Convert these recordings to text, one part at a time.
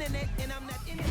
internet, and I'm not internet.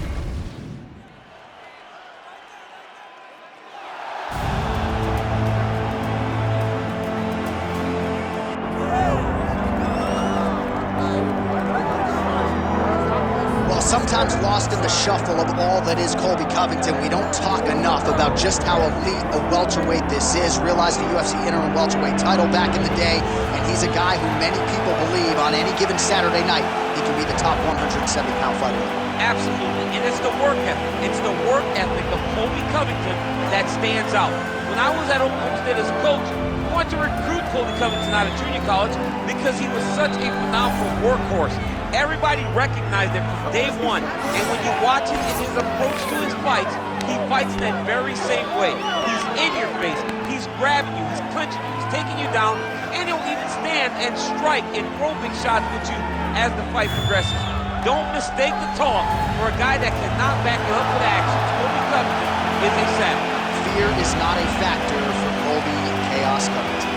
Sometimes lost in the shuffle of all that is Colby Covington, we don't talk enough about just how elite a welterweight this is. Realized the UFC interim welterweight title back in the day, and he's a guy who many people believe on any given Saturday night he can be the top 170-pound fighter. Absolutely, and it's the work ethic. It's the work ethic of Colby Covington that stands out. When I was at Homestead as a coach, I wanted to recruit Colby Covington out of junior college because he was such a phenomenal workhorse. Everybody recognized him from day one, and when you watch him in his approach to his fights, he fights that very same way. He's in your face, he's grabbing you, he's clinching you, he's taking you down, and he'll even stand and strike and throw big shots with you as the fight progresses. Don't mistake the talk for a guy that cannot back it up with action. Colby Covington is a savage. Fear is not a factor for Colby Chaos Covington.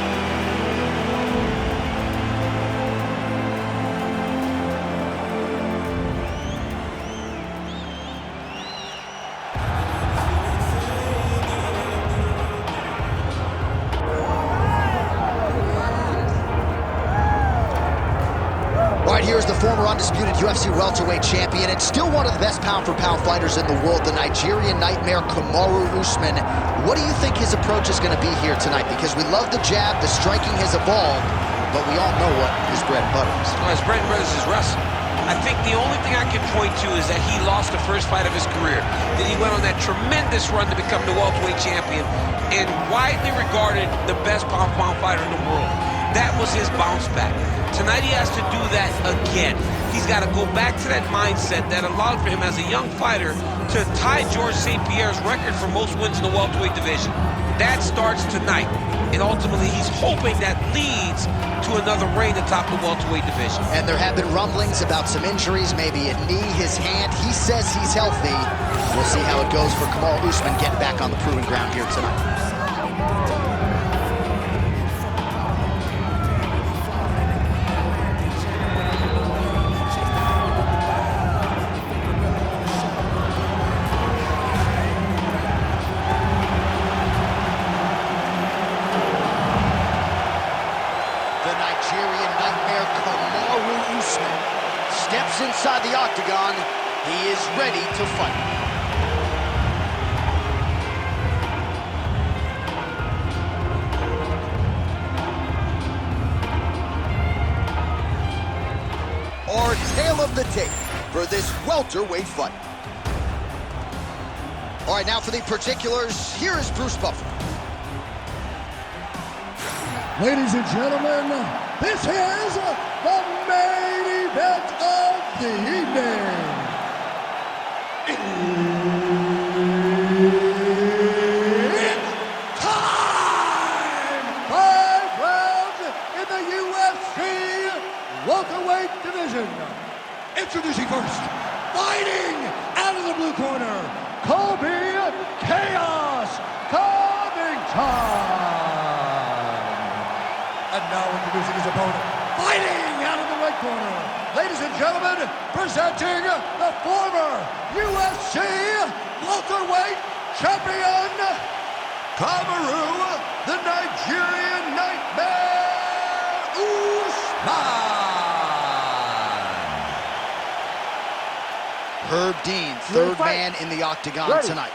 Here's the former undisputed UFC welterweight champion and still one of the best pound-for-pound fighters in the world, the Nigerian nightmare Kamaru Usman. What do you think his approach is going to be here tonight? Because we love the jab, the striking has evolved, but we all know what his bread and butter is. Well, his bread and butter is his wrestling. I think the only thing I can point to is that he lost the first fight of his career. Then he went on that tremendous run to become the welterweight champion and widely regarded the best pound-for-pound fighter in the world. That was his bounce back. Tonight he has to do that again. He's got to go back to that mindset that allowed for him as a young fighter to tie Georges St. Pierre's record for most wins in the welterweight division. That starts tonight, and ultimately he's hoping that leads to another reign atop the welterweight division. And there have been rumblings about some injuries, maybe a knee, his hand. He says he's healthy. We'll see how it goes for Kamaru Usman getting back on the proving ground here tonight. Steps inside the octagon. He is ready to fight. Our tale of the tape for this welterweight fight. All right, now for the particulars, here is Bruce Buffer. Ladies and gentlemen, this is the main event of the evening. It's time! 5 rounds in the UFC welterweight division. Introducing first, fighting out of the blue corner, Colby Chaos Covington. And now introducing his opponent, fighting out of the red corner, ladies and gentlemen, presenting the former UFC welterweight champion, Kamaru, the Nigerian nightmare, Usman. Herb Dean, third man in the octagon tonight.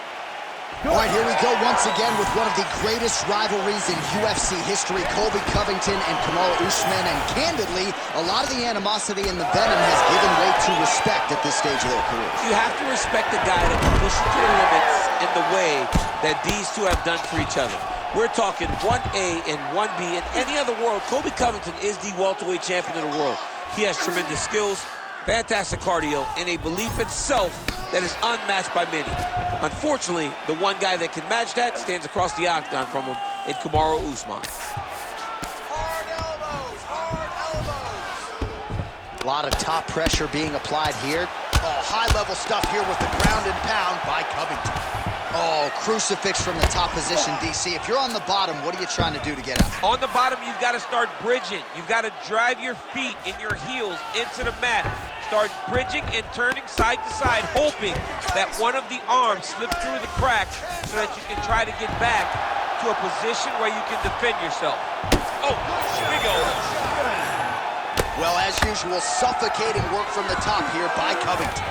All right, here we go once again with one of the greatest rivalries in UFC history, Colby Covington and Kamaru Usman, and candidly, a lot of the animosity and the venom has given way to respect at this stage of their careers. You have to respect the guy that can push you to the limits in the way that these two have done for each other. We're talking 1A and 1B. In any other world, Colby Covington is the welterweight champion of the world. He has tremendous skills, fantastic cardio, and a belief in self that is unmatched by many. Unfortunately, the one guy that can match that stands across the octagon from him in Kamaru Usman. Hard elbows. A lot of top pressure being applied here. Oh, high-level stuff here with the ground and pound by Covington. Oh, crucifix from the top position, DC. If you're on the bottom, what are you trying to do to get out? On the bottom, you've got to start bridging. You've got to drive your feet and your heels into the mat. Start bridging and turning side to side, hoping that one of the arms slips through the cracks so that you can try to get back to a position where you can defend yourself. Oh, big old. Well, as usual, suffocating work from the top here by Covington.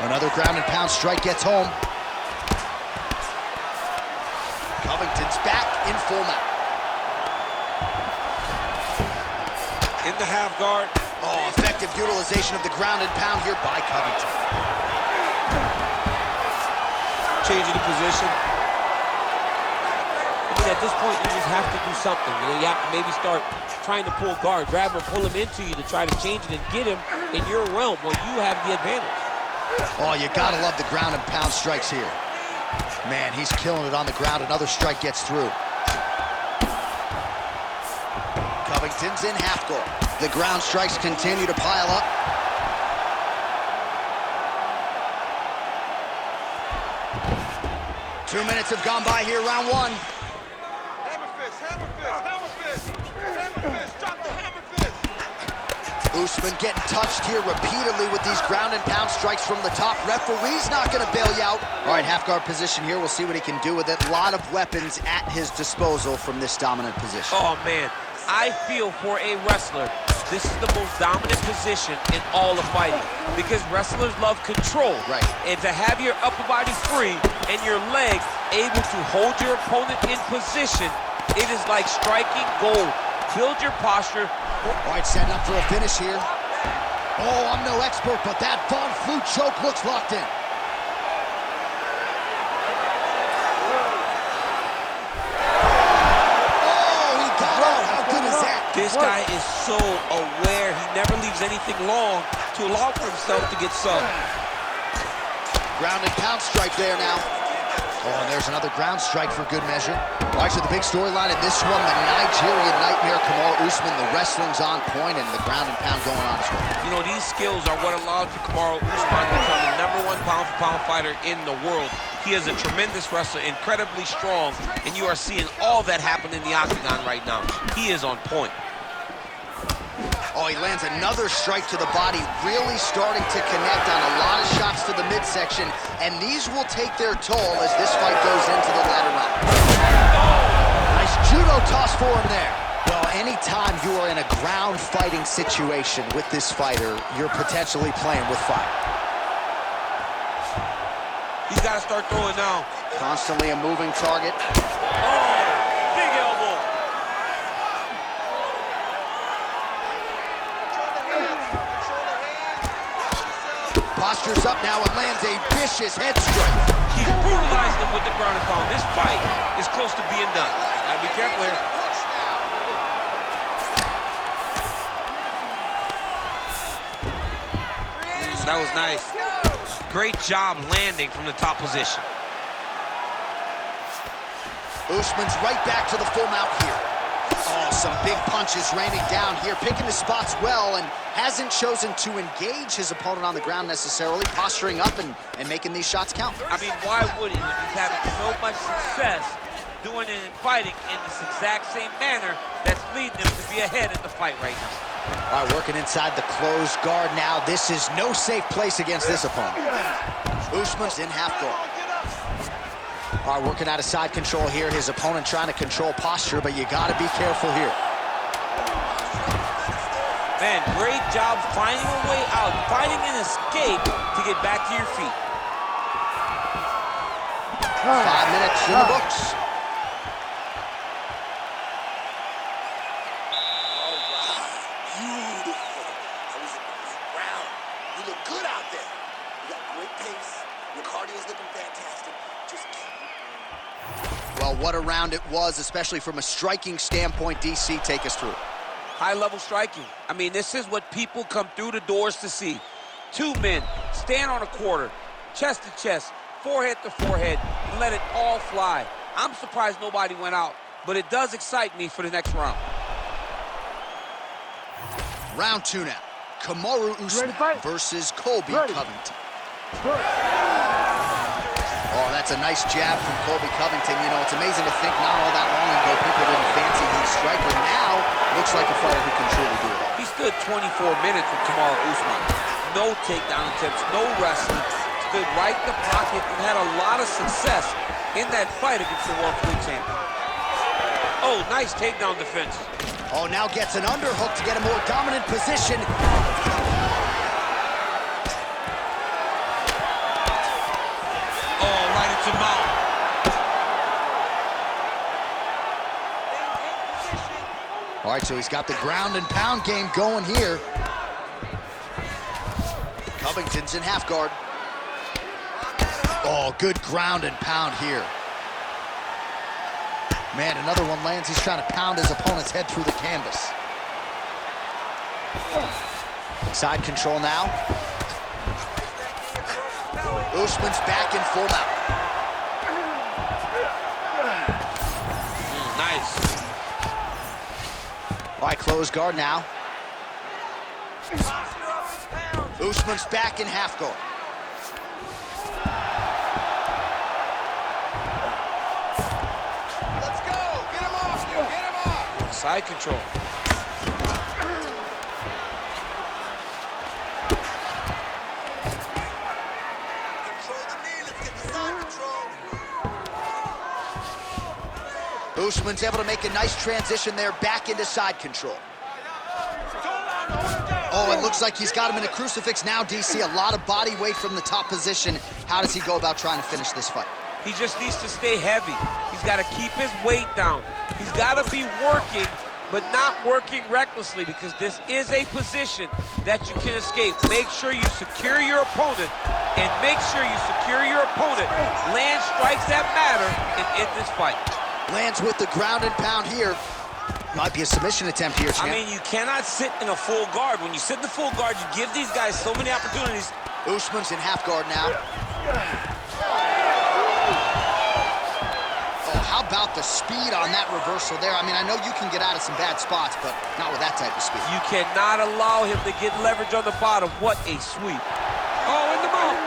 Another ground and pound strike gets home. Covington's back in full mount. In the half guard. Oh, effective utilization of the ground and pound here by Covington. Changing the position. I mean, at this point, you just have to do something. You know, you have to maybe start trying to pull guard, grab him, pull him into you to try to change it and get him in your realm where you have the advantage. Oh, you gotta love the ground and pound strikes here. Man, he's killing it on the ground. Another strike gets through. Covington's in half guard. The ground strikes continue to pile up. Two minutes have gone by here, round one. Hammer fist, hammer fist, hammer fist, hammer fist, drop the hammer fist. Usman getting touched here repeatedly with these ground and pound strikes from the top. Referee's not gonna bail you out. All right, half guard position here. We'll see what he can do with it. A lot of weapons at his disposal from this dominant position. Oh, man. I feel for a wrestler, this is the most dominant position in all of fighting because wrestlers love control. Right. And to have your upper body free and your legs able to hold your opponent in position, it is like striking gold. Build your posture. All right, setting up for a finish here. Oh, I'm no expert, but that Von Flue choke looks locked in. This guy is so aware. He never leaves anything long to allow for himself to get subbed. Ground and pound strike there now. Oh, and there's another ground strike for good measure. All right, so the big storyline in this one, the Nigerian Nightmare, Kamaru Usman. The wrestling's on point and the ground and pound going on as well. You know, these skills are what allowed for Kamaru Usman to become the #1 pound-for-pound fighter in the world. He is a tremendous wrestler, incredibly strong, and you are seeing all that happen in the octagon right now. He is on point. Oh, he lands another strike to the body, really starting to connect on a lot of shots to the midsection, and these will take their toll as this fight goes into the latter round. Nice judo toss for him there. Well, anytime you are in a ground fighting situation with this fighter, you're potentially playing with fire. He's got to start throwing now. Constantly a moving target. Oh, big elbow. Postures up now and lands a vicious head strike. He's brutalized him with the ground and pound. This fight is close to being done. Gotta be careful here. That was nice. Great job landing from the top position. Usman's right back to the full mount here. Oh, some big punches raining down here, picking his spots well, and hasn't chosen to engage his opponent on the ground necessarily, posturing up and making these shots count. I mean, why would he? He's having so much success doing it in fighting in this exact same manner that's leading him to be ahead in the fight right now. All right, working inside the closed guard now. This is no safe place against this opponent. Usman's in half guard. All right, working out of side control here. His opponent trying to control posture, but you got to be careful here. Man, great job finding a way out, finding an escape to get back to your feet. 5 minutes in the books. Well, what a round it was, especially from a striking standpoint. DC, take us through. High-level striking. I mean, this is what people come through the doors to see. Two men stand on a quarter, chest to chest, forehead to forehead, and let it all fly. I'm surprised nobody went out, but it does excite me for the next round. Round 2 now. Kamaru Usman versus Colby Covington. Oh, that that's a nice jab from Colby Covington. You know, it's amazing to think not all that long ago people didn't fancy the striker. Now, looks like a fighter who can truly do it. He stood 24 minutes with Kamaru Usman. No takedown attempts, no wrestling. Stood right in the pocket and had a lot of success in that fight against the welterweight champion. Oh, nice takedown defense. Oh, now gets an underhook to get a more dominant position. Oh, right into mount. All right, so he's got the ground and pound game going here. Covington's in half guard. Oh, good ground and pound here. Man, another one lands. He's trying to pound his opponent's head through the canvas. Side control now. Usman's back in full mount. Nice. All right, close guard now. Usman's back in half guard. Let's go! Get him off you! Get him off! Side control. Control the knee. Let's get the side control. Usman's able to make a nice transition there back into side control. Oh, it looks like he's got him in a crucifix now, DC. A lot of body weight from the top position. How does he go about trying to finish this fight? He just needs to stay heavy. He's got to keep his weight down. He's got to be working, but not working recklessly, because this is a position that you can escape. Make sure you secure your opponent, and make sure you secure your opponent. Land strikes that matter and end this fight. Lands with the ground and pound here. Might be a submission attempt here, champ. I mean, you cannot sit in a full guard. When you sit in the full guard, you give these guys so many opportunities. Usman's in half guard now. Oh, how about the speed on that reversal there? I mean, I know you can get out of some bad spots, but not with that type of speed. You cannot allow him to get leverage on the bottom. What a sweep. Oh, in the mount.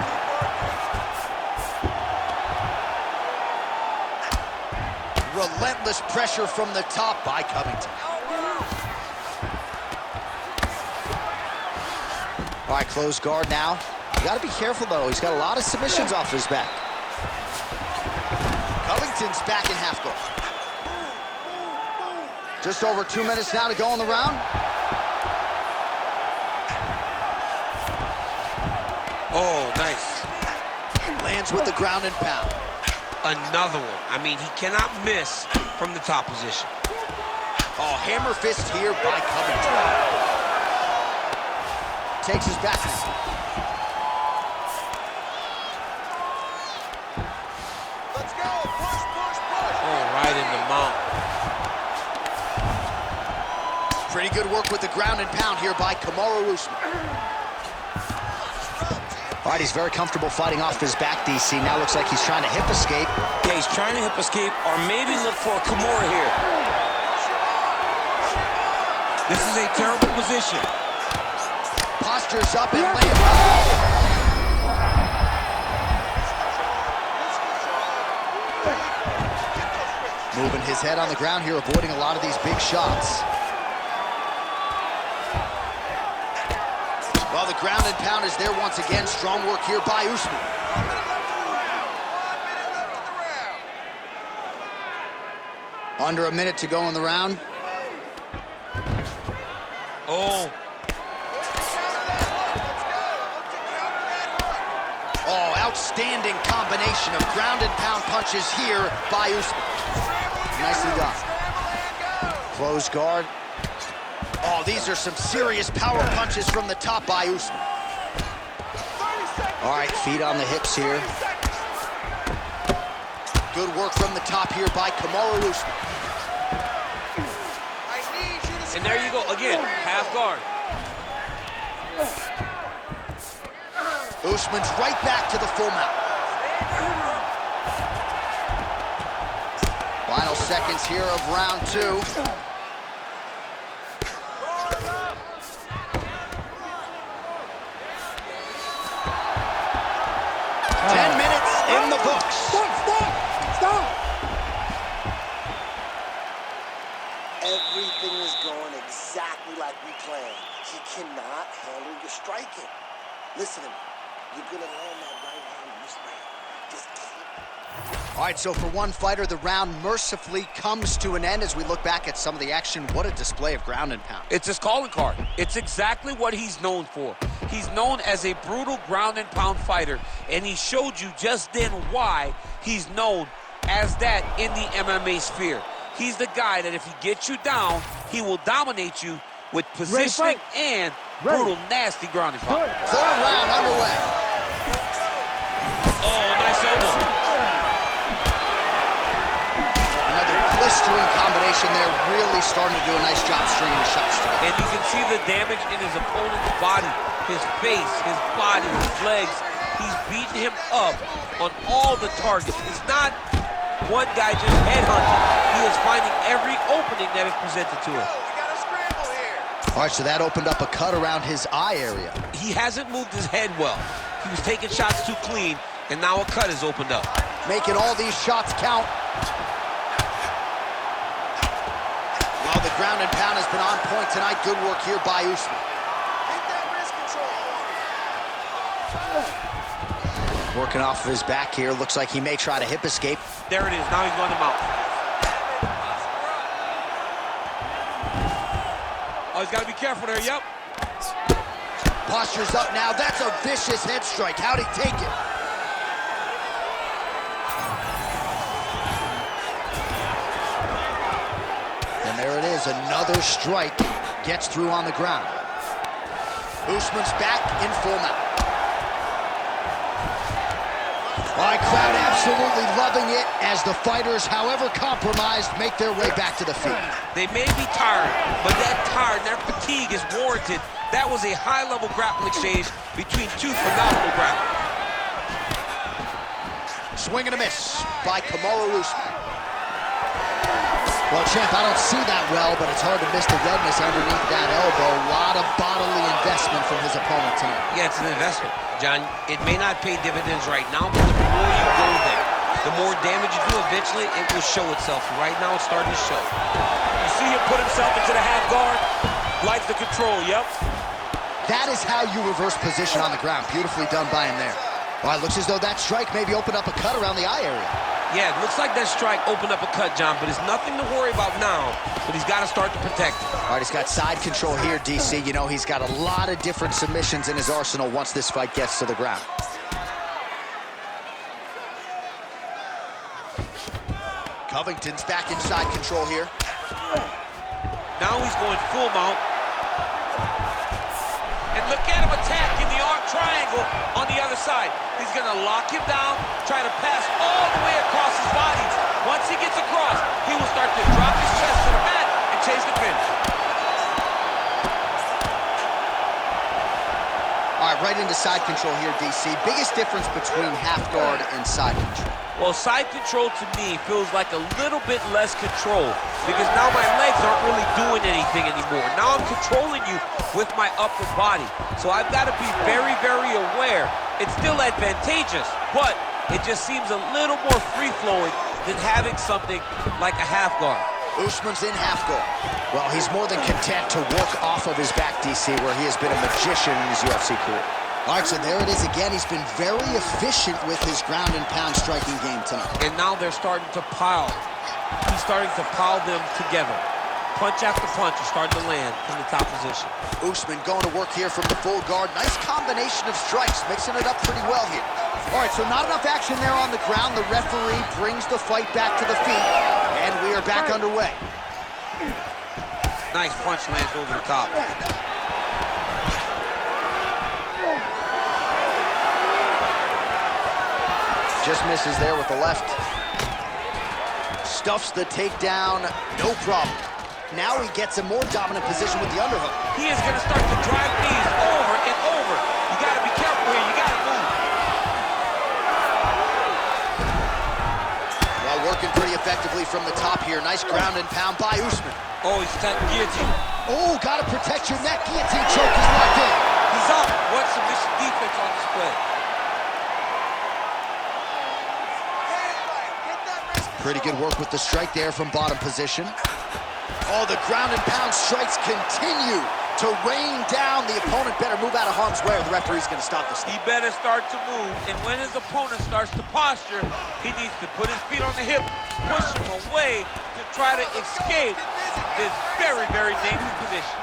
Relentless pressure from the top by Covington. All right, close guard now. You got to be careful, though. He's got a lot of submissions off his back. Covington's back in half guard. Just over 2 minutes now to go in the round. Oh, nice. Lands with the ground and pound. Another one. I mean, he cannot miss from the top position. Oh, hammer fist here by Covington. Takes his back. Let's go! Push, push, push! Oh, right in the mount. Pretty good work with the ground and pound here by Kamaru Usman. All right, he's very comfortable fighting off his back, DC. Now looks like he's trying to hip escape. Yeah, he's trying to hip escape, or maybe look for a Kimura here. This is a terrible position. Postures up and lands. Moving his head on the ground here, avoiding a lot of these big shots. Well, the ground and pound is there once again. Strong work here by Usman. 1 minute left in the round. Under a minute to go in the round. Oh. Oh, outstanding combination of ground and pound punches here by Usman. Nicely done. Close guard. Oh, these are some serious power punches from the top by Usman. All right, feet on the hips here. Good work from the top here by Kamaru Usman. And there you go, again, half guard. Usman's right back to the full mount. Final seconds here of round 2. 10 minutes In the books. Stop! Everything is going exactly like we planned. He cannot handle your striking. Listen to me. You're gonna land that right hand in this round. Just keep. All right, so for one fighter, the round mercifully comes to an end as we look back at some of the action. What a display of ground and pound. It's his calling card. It's exactly what he's known for. He's known as a brutal ground and pound fighter, and he showed you just then why he's known as that in the MMA sphere. He's the guy that if he gets you down, he will dominate you with positioning and brutal, nasty ground and pound. Third round underway. Oh, nice elbow. Another blistering combination there, really starting to do a nice job stringing the shots together. And you can see the damage in his opponent's body, his face, his body, his legs. He's beating him up on all the targets. It's not one guy just headhunting. He is finding every opening that is presented to him. We got a scramble here. All right, so that opened up a cut around his eye area. He hasn't moved his head well. He was taking shots too clean, and now a cut has opened up. Making all these shots count. Well, the ground and pound has been on point tonight. Good work here by Usman. Get that wrist control. Working off of his back here. Looks like he may try to hip escape. There it is. Now he's going to mount. Oh, he's got to be careful there. Yep. Posture's up now. That's a vicious head strike. How'd he take it? And there it is. Another strike gets through on the ground. Usman's back in full mount. All right, crowd absolutely loving it as the fighters, however compromised, make their way back to the feet. They may be tired, but that tired, their fatigue is warranted. That was a high-level grappling exchange between two phenomenal grapplers. Swing and a miss by Kamaru Usman. Well, champ, I don't see that well, but it's hard to miss the redness underneath that elbow. A lot of bodily investment from his opponent tonight. Yeah, it's an investment, John. It may not pay dividends right now, but the more you go there, the more damage you do, eventually it will show itself. Right now, it's starting to show. You see him put himself into the half guard, likes the control, yep. That is how you reverse position on the ground. Beautifully done by him there. All right, looks as though that strike maybe opened up a cut around the eye area. Yeah, it looks like that strike opened up a cut, John, but it's nothing to worry about now, but he's got to start to protect it. All right, he's got side control here, DC. You know, he's got a lot of different submissions in his arsenal once this fight gets to the ground. Covington's back in side control here. Now he's going full mount. And look at him attacking the arm triangle on the other side. He's going to lock him down, try to pass all the way across his body. Once he gets across, he will start to drop his chest to the mat and chase the finish. All right, right into side control here, DC. Biggest difference between half guard and side control? Well, side control to me feels like a little bit less control because now my legs aren't really doing anything anymore. Now I'm controlling you with my upper body. So I've got to be very, very aware. It's still advantageous, but it just seems a little more free-flowing than having something like a half guard. Usman's in half guard. Well, he's more than content to work off of his back, DC, where he has been a magician in his UFC career. All right, so there it is again. He's been very efficient with his ground and pound striking game tonight. And now they're starting to pile. He's starting to pile them together. Punch after punch is starting to land from the top position. Usman going to work here from the full guard. Nice combination of strikes, mixing it up pretty well here. All right, so not enough action there on the ground. The referee brings the fight back to the feet, and we are back underway. Nice punch lands over the top. Just misses there with the left. Stuffs the takedown, no problem. Now he gets a more dominant position with the underhook. He is going to start to drive knees over and over. You got to be careful here. You got to move. Well, working pretty effectively from the top here. Nice ground and pound by Usman. Oh, he's attacking guillotine. Oh, got to protect your neck. Guillotine choke is locked in. He's up. What submission defense on display. Pretty good work with the strike there from bottom position. Oh, the ground and pound strikes continue to rain down. The opponent better move out of harm's way or the referee's going to stop the He better start to move, and when his opponent starts to posture, he needs to put his feet on the hip, push him away to try to escape this very, very dangerous position.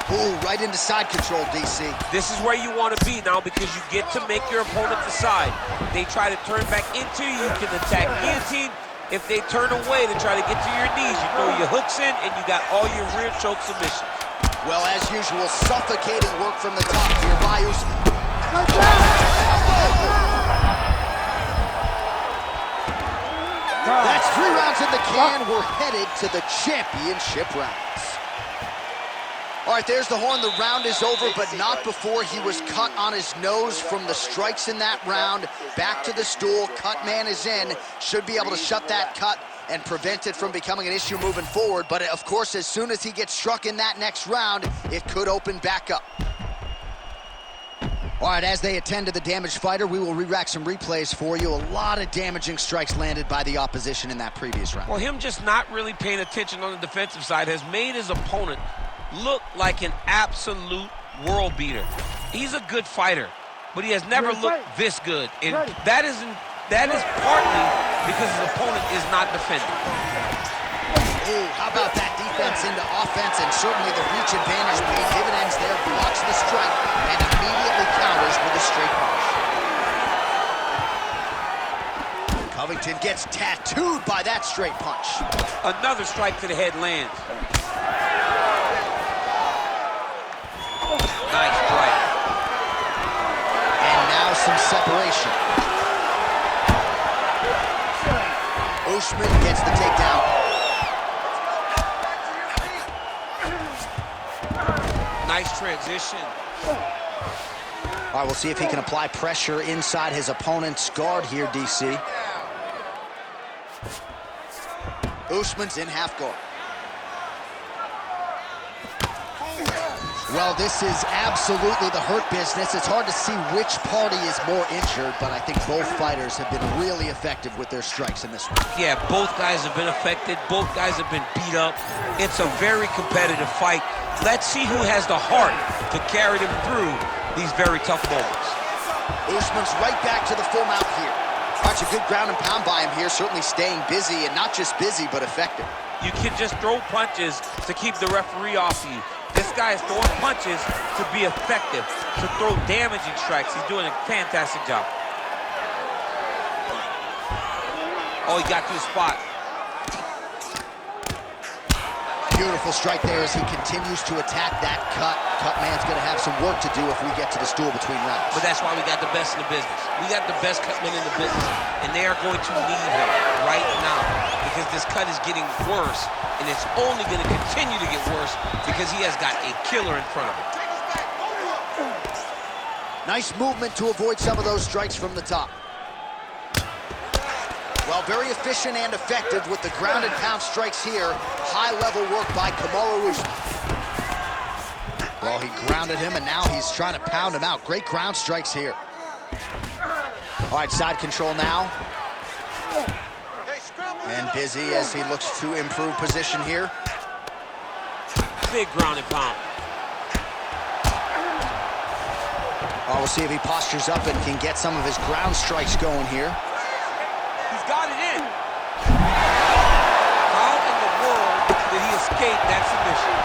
Ooh, right into side control, DC. This is where you want to be now because you get to make your opponent decide. They try to turn back into you, you can attack guillotine. If they turn away to try to get to your knees, you throw your hooks in and you got all your rear choke submissions. Well, as usual, suffocating work from the top here by Usman. That's 3 rounds in the can. We're headed to the championship rounds. All right, there's the horn. The round is over, but not before he was cut on his nose from the strikes in that round. Back to the stool. Cut man is in. Should be able to shut that cut and prevent it from becoming an issue moving forward. But, of course, as soon as he gets struck in that next round, it could open back up. All right, as they attend to the damaged fighter, we will re-rack some replays for you. A lot of damaging strikes landed by the opposition in that previous round. Well, him just not really paying attention on the defensive side has made his opponent look like an absolute world beater. He's a good fighter, but he has never looked this good. And that is partly because his opponent is not defending. Ooh, how about that defense into offense, and certainly the reach advantage paid dividends there, blocks the strike, and immediately counters with a straight punch. Covington gets tattooed by that straight punch. Another strike to the head lands. Nice strike. And now some separation. Usman gets the takedown. Nice transition. All right, we'll see if he can apply pressure inside his opponent's guard here, DC. Usman's in half guard. Well, this is absolutely the hurt business. It's hard to see which party is more injured, but I think both fighters have been really effective with their strikes in this one. Yeah, both guys have been affected. Both guys have been beat up. It's a very competitive fight. Let's see who has the heart to carry them through these very tough moments. Usman's right back to the full mount here. That's a good ground and pound by him here, certainly staying busy, and not just busy, but effective. You can just throw punches to keep the referee off you. This guy is throwing punches to be effective, to throw damaging strikes. He's doing a fantastic job. Oh, he got to the spot. Beautiful strike there as he continues to attack that cut. Cut man's going to have some work to do if we get to the stool between rounds. But that's why we got the best in the business. We got the best cut men in the business, and they are going to need him right now because this cut is getting worse, and it's only going to continue to get worse because he has got a killer in front of him. Nice movement to avoid some of those strikes from the top. Well, very efficient and effective with the ground and pound strikes here. High-level work by Kamaru Usman. Well, he grounded him, and now he's trying to pound him out. Great ground strikes here. All right, side control now. And busy as he looks to improve position here. Big ground and pound. Well, we'll see if he postures up and can get some of his ground strikes going here. He's got it in. How in the world did he escape that submission?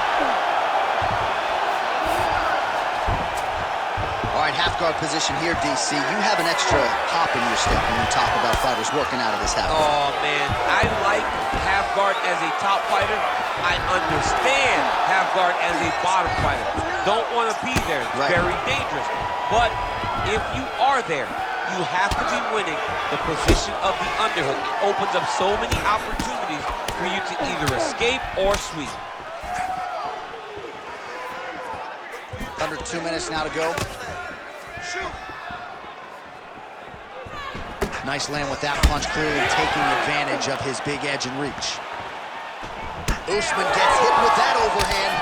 All right, half guard position here, DC. You have an extra hop in your step when you talk about fighters working out of this half guard. Oh, man. I like half guard as a top fighter. I understand half guard as a bottom fighter. Don't want to be there. It's very dangerous. But if you are there, you have to be winning the position of the underhook. It opens up so many opportunities for you to either escape or sweep. Under 2 minutes now to go. Nice land with that punch, clearly taking advantage of his big edge and reach. Usman gets hit with that overhand.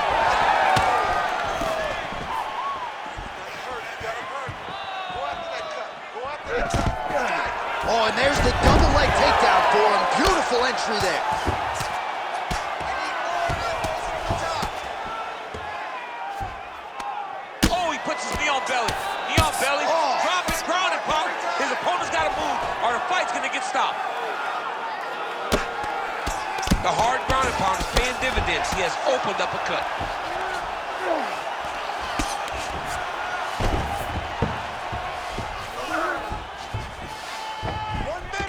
Oh, and there's the double leg takedown for him. Beautiful entry there. Oh, he puts his knee on belly. Knee on belly, drop his ground and pound. His opponent's got to move or the fight's going to get stopped. The hard ground and pound is paying dividends. He has opened up a cut.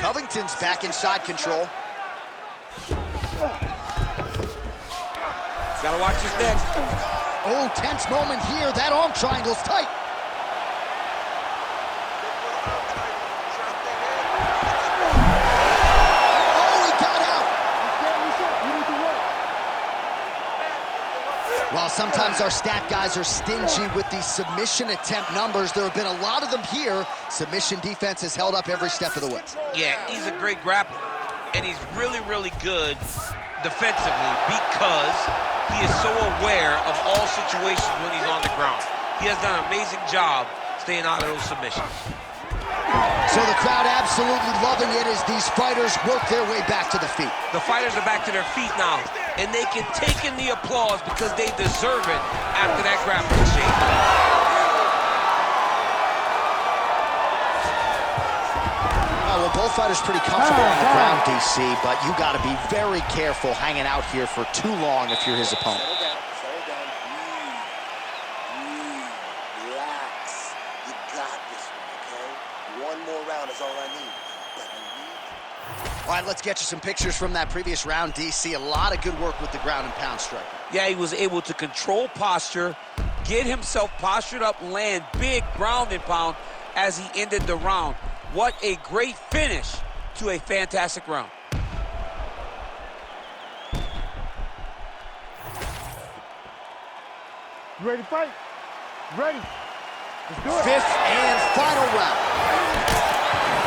Covington's back inside control. Gotta watch his neck. Oh, tense moment here. That arm triangle's tight. Oh, he got out. While sometimes our stat guys are stingy with the submission attempt numbers, there have been a lot of them here. Submission defense has held up every step of the way. Yeah, he's a great grappler, and he's really, really good defensively because he is so aware of all situations when he's on the ground. He has done an amazing job staying out of those submissions. So the crowd absolutely loving it as these fighters work their way back to the feet. The fighters are back to their feet now, and they can take in the applause because they deserve it after that grappling exchange. Well, both fighters pretty comfortable on the ground, DC, but you got to be very careful hanging out here for too long if you're his opponent. Settle down. Breathe. Relax. You got this one, okay? One more round is all I need. But you need... All right, let's get you some pictures from that previous round, DC. A lot of good work with the ground and pound striker. Yeah, he was able to control posture, get himself postured up, land big ground and pound as he ended the round. What a great finish to a fantastic round. You ready to fight? Ready. Let's do it. Fifth and final round.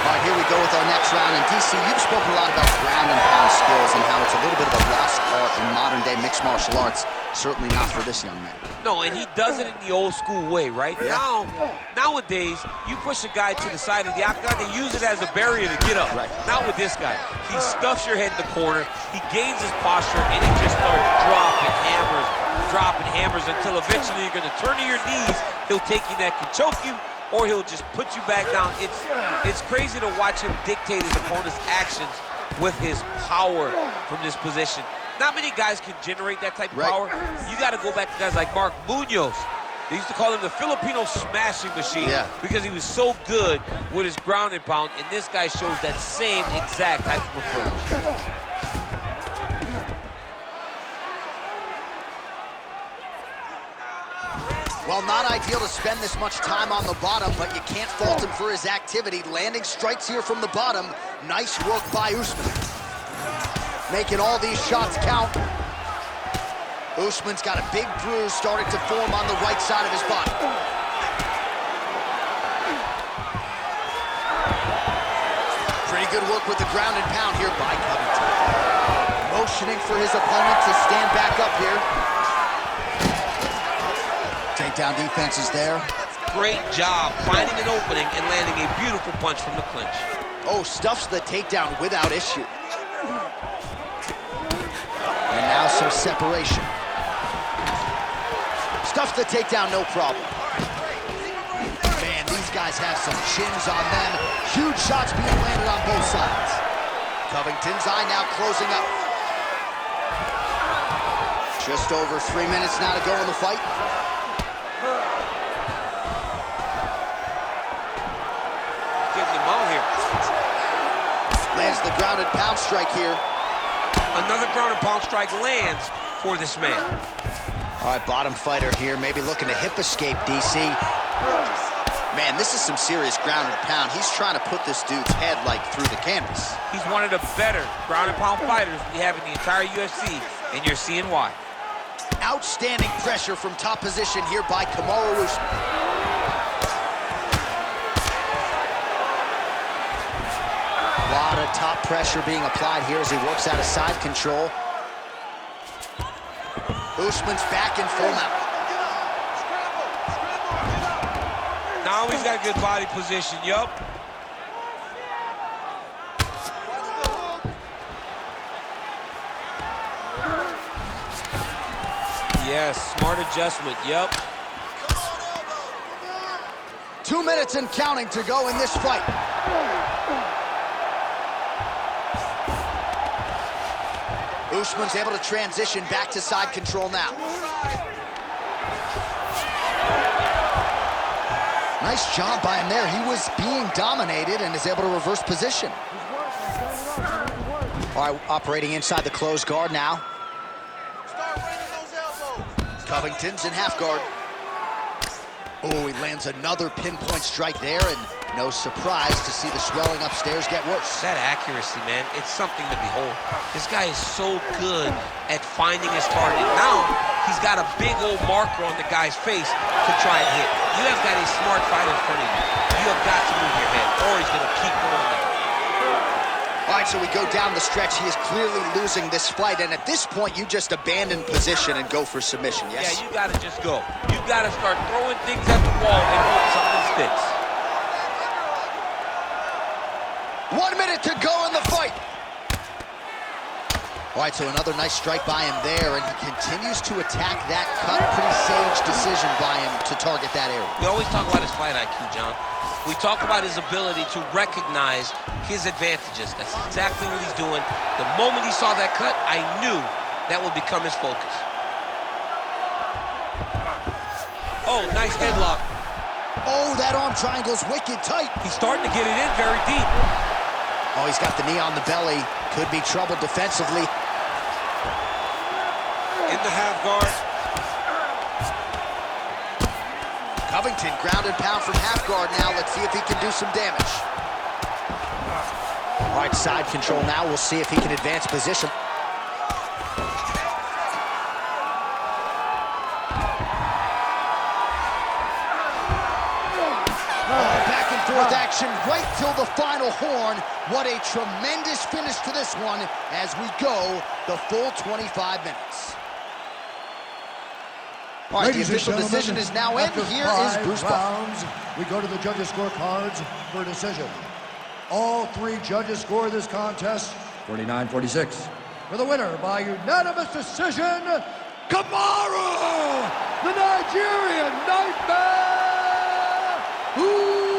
All right, here we go with our next round. And DC, you've spoken a lot about ground and pound skills and how it's a little bit of a lost art in modern-day mixed martial arts. Certainly not for this young man. No, and he does it in the old school way, right? Yeah. Nowadays, you push a guy to the side of the octagon, they use it as a barrier to get up. Right. Not with this guy. He stuffs your head in the corner, he gains his posture, and he just starts dropping hammers until eventually you're going to turn to your knees, he'll take your neck and choke you, or he'll just put you back down. It's crazy to watch him dictate his opponent's actions with his power from this position. Not many guys can generate that type of power. You got to go back to guys like Mark Munoz. They used to call him the Filipino smashing machine because he was so good with his ground and pound, and this guy shows that same exact type of approach. Well, not ideal to spend this much time on the bottom, but you can't fault him for his activity. Landing strikes here from the bottom. Nice work by Usman. Making all these shots count. Usman's got a big bruise starting to form on the right side of his body. Pretty good work with the ground and pound here by Covington. Motioning for his opponent to stand back up here. Takedown defense is there. Great job finding an opening and landing a beautiful punch from the clinch. Oh, stuffs the takedown without issue. And now some separation. Stuffs the takedown, no problem. Man, these guys have some chins on them. Huge shots being landed on both sides. Covington's eye now closing up. Just over 3 minutes now to go in the fight. Lands the ground and pound strike here. Another ground and pound strike lands for this man. All right, bottom fighter here, maybe looking to hip escape, DC. Man, this is some serious ground and pound. He's trying to put this dude's head, like, through the canvas. He's one of the better ground and pound fighters we have in the entire UFC, and you're seeing why. Outstanding pressure from top position here by Kamaru Usman. A lot of top pressure being applied here as he works out of side control. Usman's back in full mount. Now he's got a good body position, yup. Yes, smart adjustment, yep. 2 minutes and counting to go in this fight. Usman's able to transition back to side control now. Nice job by him there. He was being dominated and is able to reverse position. All right, operating inside the closed guard now. Start raining those elbows. Covington's in half guard. Oh, he lands another pinpoint strike there, and no surprise to see the swelling upstairs get worse. That accuracy, man, it's something to behold. This guy is so good at finding his target. Now, he's got a big old marker on the guy's face to try and hit. You have got a smart fighter in front of you. You have got to move your head, or he's going to keep going there. All right, so we go down the stretch. He is clearly losing this fight, and at this point, you just abandon position and go for submission, yes? Yeah, you got to just go. You got to start throwing things at the wall and hope something sticks. 1 minute to go in the fight. All right, so another nice strike by him there, and he continues to attack that cut. Pretty sage decision by him to target that area. We always talk about his fight IQ, John. We talk about his ability to recognize his advantages. That's exactly what he's doing. The moment he saw that cut, I knew that would become his focus. Oh, nice headlock. Oh, that arm triangle's wicked tight. He's starting to get it in very deep. Oh, he's got the knee on the belly. Could be trouble defensively. In the half guard. Covington ground and pound from half guard now. Let's see if he can do some damage. All right, side control now. We'll see if he can advance position. Back and forth action right till the final horn. What a tremendous finish to this one as we go the full 25 minutes. All right, the official decision is now in. Here is Bruce rounds, we go to the judges' scorecards for a decision. All three judges score this contest 49-46. For the winner by unanimous decision, Kamaru, the Nigerian Nightmare, Usman.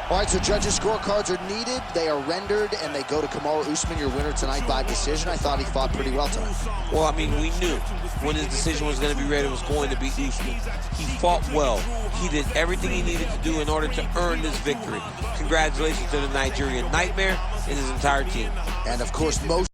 All right, so judges' scorecards are needed. They are rendered, and they go to Kamaru Usman, your winner tonight by decision. I thought he fought pretty well tonight. Well, I mean, we knew when his decision was going to be ready, it was going to be Usman. He fought well. He did everything he needed to do in order to earn this victory. Congratulations to the Nigerian Nightmare and his entire team. And, of course, most